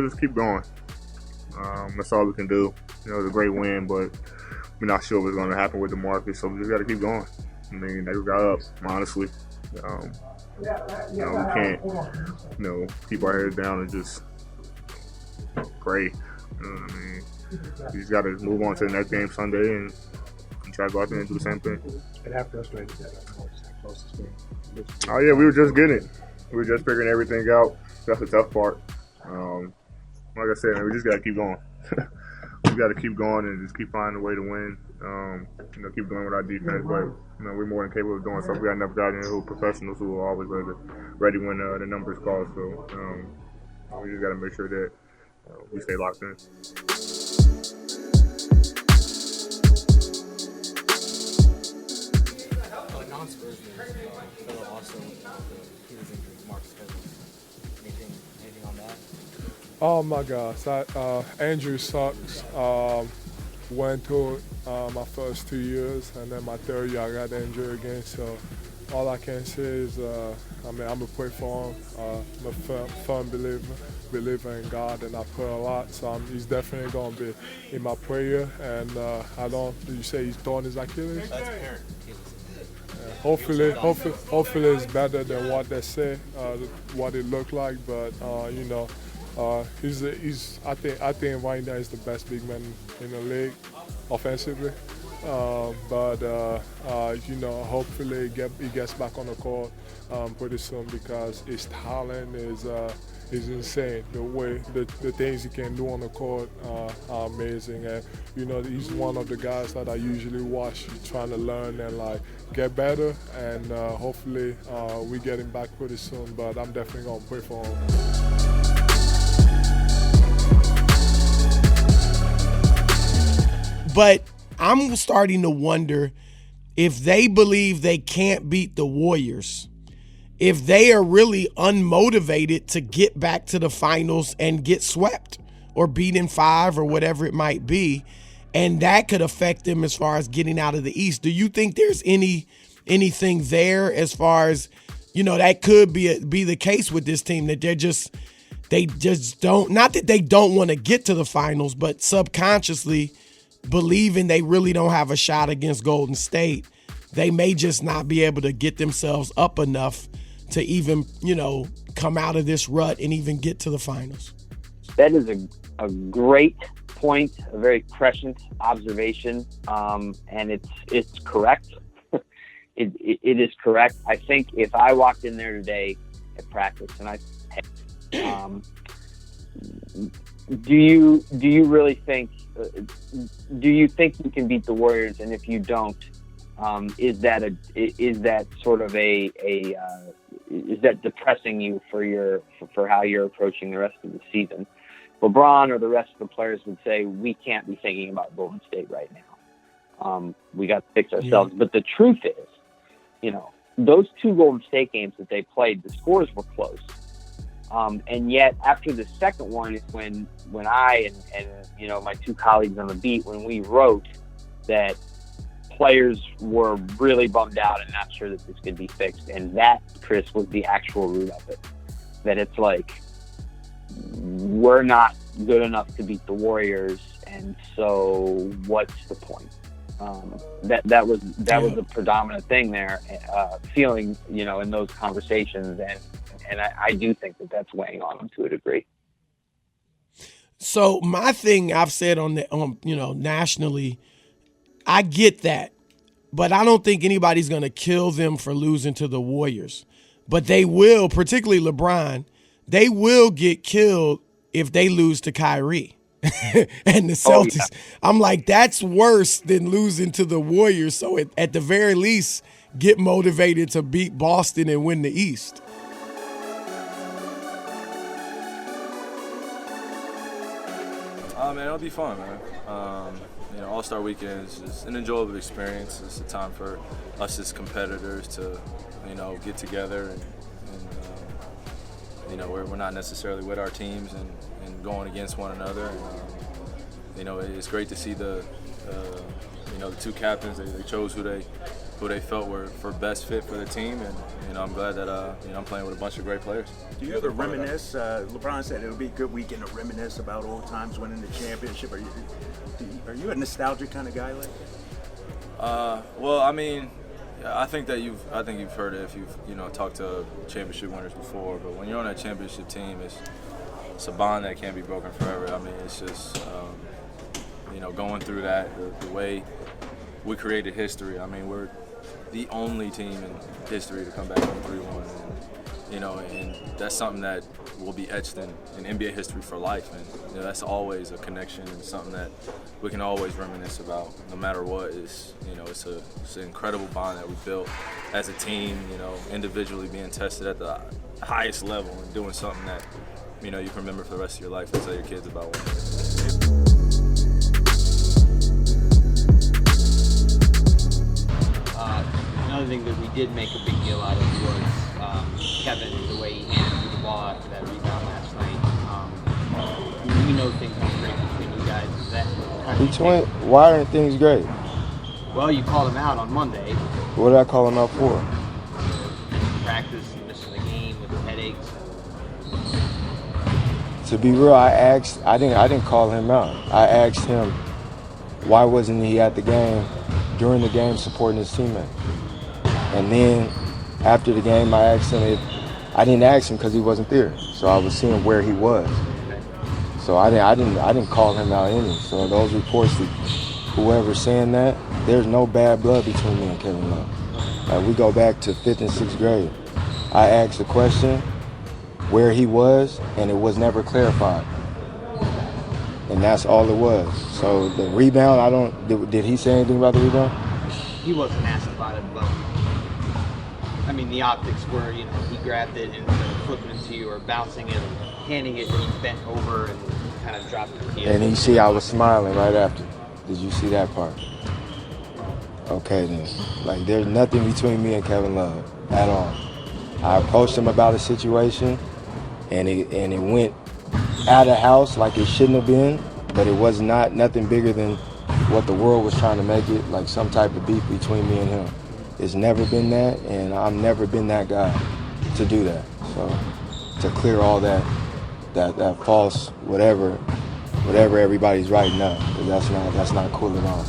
just keep going. That's all we can do. It was a great win, but we're not sure what's going to happen with the market, so we just got to keep going. I mean, they got up, honestly. We can't, keep our heads down and just pray. I mean, we just got to move on to the next game Sunday and try to go out there and do the same thing. And how frustrated that closest game? Oh yeah, we were just getting it. We were just figuring everything out. That's the tough part. Like I said, man, we just got to keep going. We got to keep going and just keep finding a way to win. Keep going with our defense, but we're more than capable of doing so. We got enough guys in here who are professionals who are always ready when the numbers call. So we just got to make sure that we stay locked in. Non-Spurs Phil also he was injured. Marcus Cousins. Anything on that? Oh my gosh, Andrew sucks. Went through my first 2 years, and then my third year I got injured again. So all I can say is, I'm gonna pray for him. I'm a firm believer in God, and I pray a lot. So he's definitely gonna be in my prayer. And Did you say he's torn his Achilles? That's apparent. Hopefully it's better than what they say, what it looked like. But I think right now he's the best big man in the league, offensively. Hopefully he gets back on the court pretty soon, because his talent is insane. The things he can do on the court are amazing, and he's one of the guys that I usually watch trying to learn and get better. And hopefully we get him back pretty soon. But I'm definitely gonna pray for him. But I'm starting to wonder if they believe they can't beat the Warriors, if they are really unmotivated to get back to the finals and get swept or beat in 5 or whatever it might be, and that could affect them as far as getting out of the East. Do you think there's anything there as far as, that could be the case with this team, that they just don't, not that they don't want to get to the finals, but subconsciously believing they really don't have a shot against Golden State, they may just not be able to get themselves up enough to even, come out of this rut and even get to the finals? That is a great point, a very prescient observation, and it's correct. it is correct. I think if I walked in there today at practice and do you really think? Do you think you can beat the Warriors? And if you don't, is that depressing you for how you're approaching the rest of the season? LeBron or the rest of the players would say we can't be thinking about Golden State right now. We got to fix ourselves. Yeah. But the truth is, those 2 Golden State games that they played, the scores were close. And yet after the second one is when I and my 2 colleagues on the beat, when we wrote that players were really bummed out and not sure that this could be fixed. And that, Chris, was the actual root of it. That it's we're not good enough to beat the Warriors, and so what's the point? That was the predominant thing there, feeling, in those conversations, and I do think that that's weighing on them to a degree. So my thing I've said nationally, I get that, but I don't think anybody's going to kill them for losing to the Warriors. But they will, particularly LeBron, they will get killed if they lose to Kyrie and the Celtics. Oh, yeah. I'm like, that's worse than losing to the Warriors. So at the very least, get motivated to beat Boston and win the East. Man, it'll be fun, man. AllStar Weekend is just an enjoyable experience. It's a time for us as competitors to, get together and we're not necessarily with our teams and going against one another. And, it's great to see the 2 captains. They chose who they who they felt were for best fit for the team, and I'm glad that I'm playing with a bunch of great players. Do you ever reminisce? LeBron said it would be a good weekend to reminisce about old times winning the championship. Are you a nostalgic kind of guy like that? Well, I mean, I think you've heard it if you've talked to championship winners before. But when you're on that championship team, it's a bond that can't be broken forever. I mean, it's just going through that the way we created history. I mean, we're the only team in history to come back from 3-1. And that's something that will be etched in NBA history for life. And that's always a connection and something that we can always reminisce about, no matter what. It's an incredible bond that we built as a team. Individually being tested at the highest level and doing something that you can remember for the rest of your life and tell your kids about one day. Another thing that we did make a big deal out of was Kevin, the way he handled the ball after that rebound last night. We know things aren't great between you guys. Is that why aren't things great? Well, you called him out on Monday. What did I call him out for? Practice, missing the game with the headaches. To be real, I didn't call him out. I asked him why wasn't he at the game during the game supporting his teammate. And then after the game, I asked him I didn't ask him because he wasn't there. So I was seeing where he was. So I didn't call him out any. So those reports that whoever's saying that, there's no bad blood between me and Kevin Love. We go back to 5th and 6th grade. I asked the question where he was, and it was never clarified. And that's all it was. So the rebound, did he say anything about the rebound? He wasn't asked about it, but I mean, the optics were, he grabbed it and instead of flipping it to you or bouncing it, handing it, he bent over and kind of dropped it to you. And you see, I was smiling right after. Did you see that part? Okay, then. Like, there's nothing between me and Kevin Love at all. I approached him about a situation, and it went out of house like it shouldn't have been, but it was nothing bigger than what the world was trying to make it, like some type of beef between me and him. It's never been that, and I've never been that guy to do that. So to clear all that false whatever everybody's writing up, because that's not cool at all.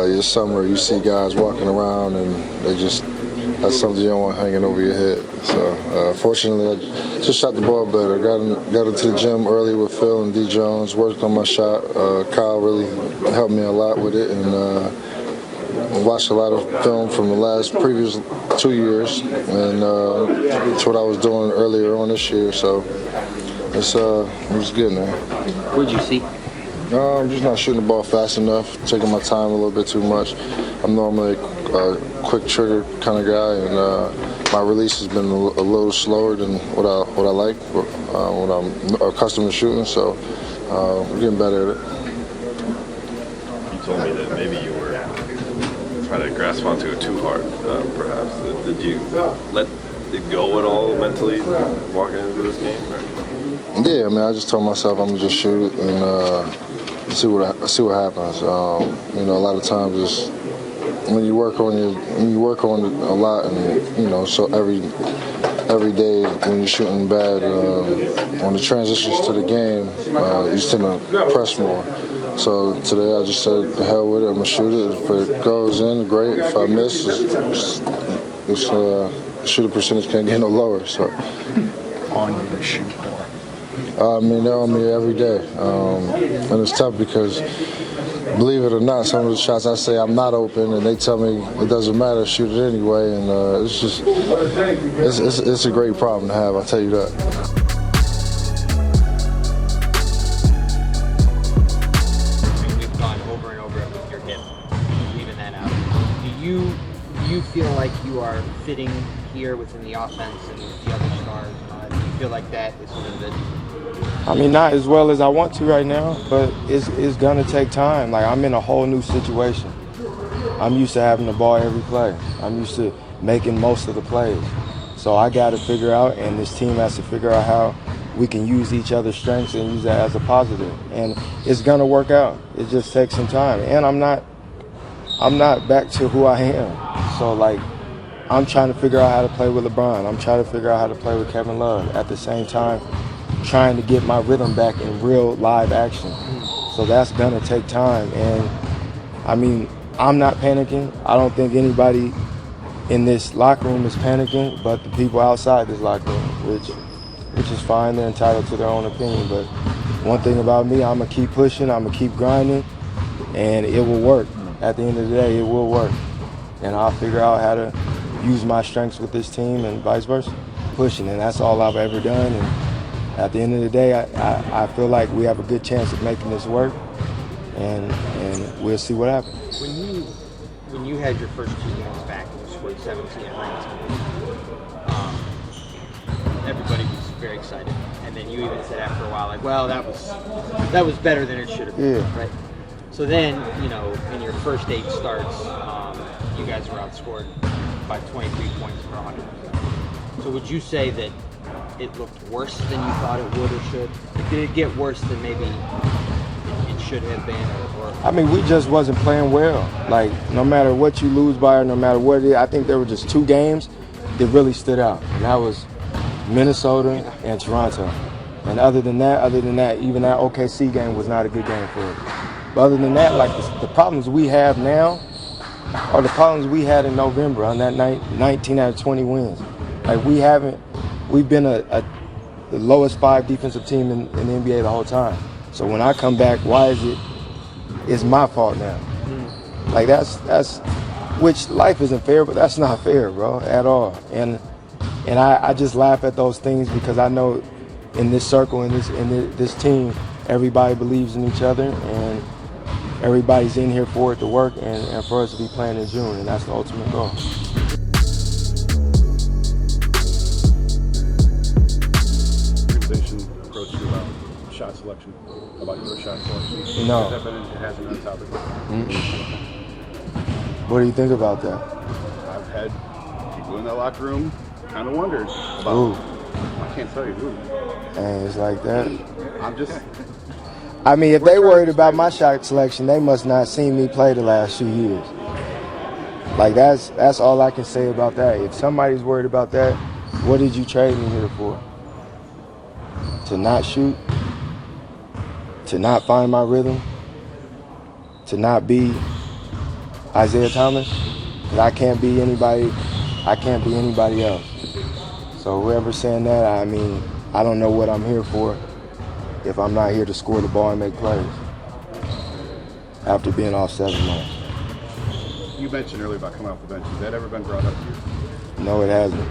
Your summer, you see guys walking around and that's something you don't want hanging over your head. So fortunately, I just shot the ball better. Got into the gym early with Phil and D. Jones, worked on my shot. Kyle really helped me a lot with it, and watched a lot of film from the previous 2 years, and that's what I was doing earlier on this year. So it was good, man. What'd you see? I'm just not shooting the ball fast enough, taking my time a little bit too much. I'm normally a quick trigger kind of guy, and my release has been a little slower than what I like, what I'm accustomed to shooting. So we're getting better at it. You told me that maybe you were trying to grasp onto it too hard, perhaps. Did you let it go at all mentally walking into this game? Or? Yeah, I mean, I just told myself I'm gonna just shoot and see what happens. A lot of times it's when you work on it a lot, and so every day when you're shooting bad, on the transitions to the game, you tend to press more. So today I just said, the hell with it, I'm gonna shoot it. If it goes in, great. If I miss, shooting percentage can't get no lower. So On you to shoot more. They're on me every day, and it's tough because, believe it or not, some of the shots I say I'm not open, and they tell me it doesn't matter, shoot it anyway, and it's a great problem to have. I'll tell you that. We've gone over and over it with your hip, leaving that out. Do you feel like you are fitting here within the offense and the other stars? Do you feel like that is sort of the... I mean, not as well as I want to right now, but it's gonna take time. Like, I'm in a whole new situation. I'm used to having the ball every play. I'm used to making most of the plays. So I got to figure out, and this team has to figure out we can use each other's strengths and use that as a positive. And it's gonna work out. It just takes some time. And I'm not back to who I am. So like, I'm trying to figure out how to play with LeBron. I'm trying to figure out how to play with Kevin Love. At the same time, trying to get my rhythm back in real live action. So that's gonna take time. And I mean, I'm not panicking. I don't think anybody in this locker room is panicking, but the people outside this locker room, which is fine. They're entitled to their own opinion. But one thing about me, I'm gonna keep pushing. I'm gonna keep grinding, and it will work. At the end of the day, it will work, and I'll figure out how to use my strengths with this team and vice versa. Pushing, and that's all I've ever done. And at the end of the day, I feel like we have a good chance of making this work, and we'll see what happens. When you had your first 2 games back and you scored 17 and 19, everybody was very excited. And then you even said after a while, like, well, that was better than it should have been, Yeah. right? So then, you know, in your first 8 starts, you guys were outscored by 23 points per 100. So would you say that it looked worse than you thought it would or should? Did it get worse than maybe it should have been? Or I mean, we just wasn't playing well. Like, no matter what you lose by or no matter what it is, I think there were just 2 games that really stood out. And that was Minnesota and Toronto. And other than that, even that OKC game was not a good game for us. But other than that, like the problems we have now are the problems we had in November on that night, 19 out of 20 wins. Like we've been the lowest 5 defensive team in the NBA the whole time. So when I come back, why is it's my fault now? Like that's which life isn't fair, but that's not fair, bro, at all. And I just laugh at those things because I know in this circle, in this team, everybody believes in each other and everybody's in here for it to work and for us to be playing in June, and that's the ultimate goal. Organization approached you about shot selection, about your shot selection. No. Has that been has been on topic? What do you think about that? I've had people in that locker room kind of wondered about. Ooh. I can't tell you who. And it's like that. I'm just. I mean, if they worried about my shot selection, they must not seen me play the last few years. Like that's all I can say about that. If somebody's worried about that, what did you trade me here for? To not shoot? To not find my rhythm? To not be Isaiah Thomas? 'Cause I can't be anybody else. So whoever's saying that, I mean, I don't know what I'm here for if I'm not here to score the ball and make plays after being off 7 months. You mentioned earlier about coming off the bench. Has that ever been brought up to you? No, it hasn't.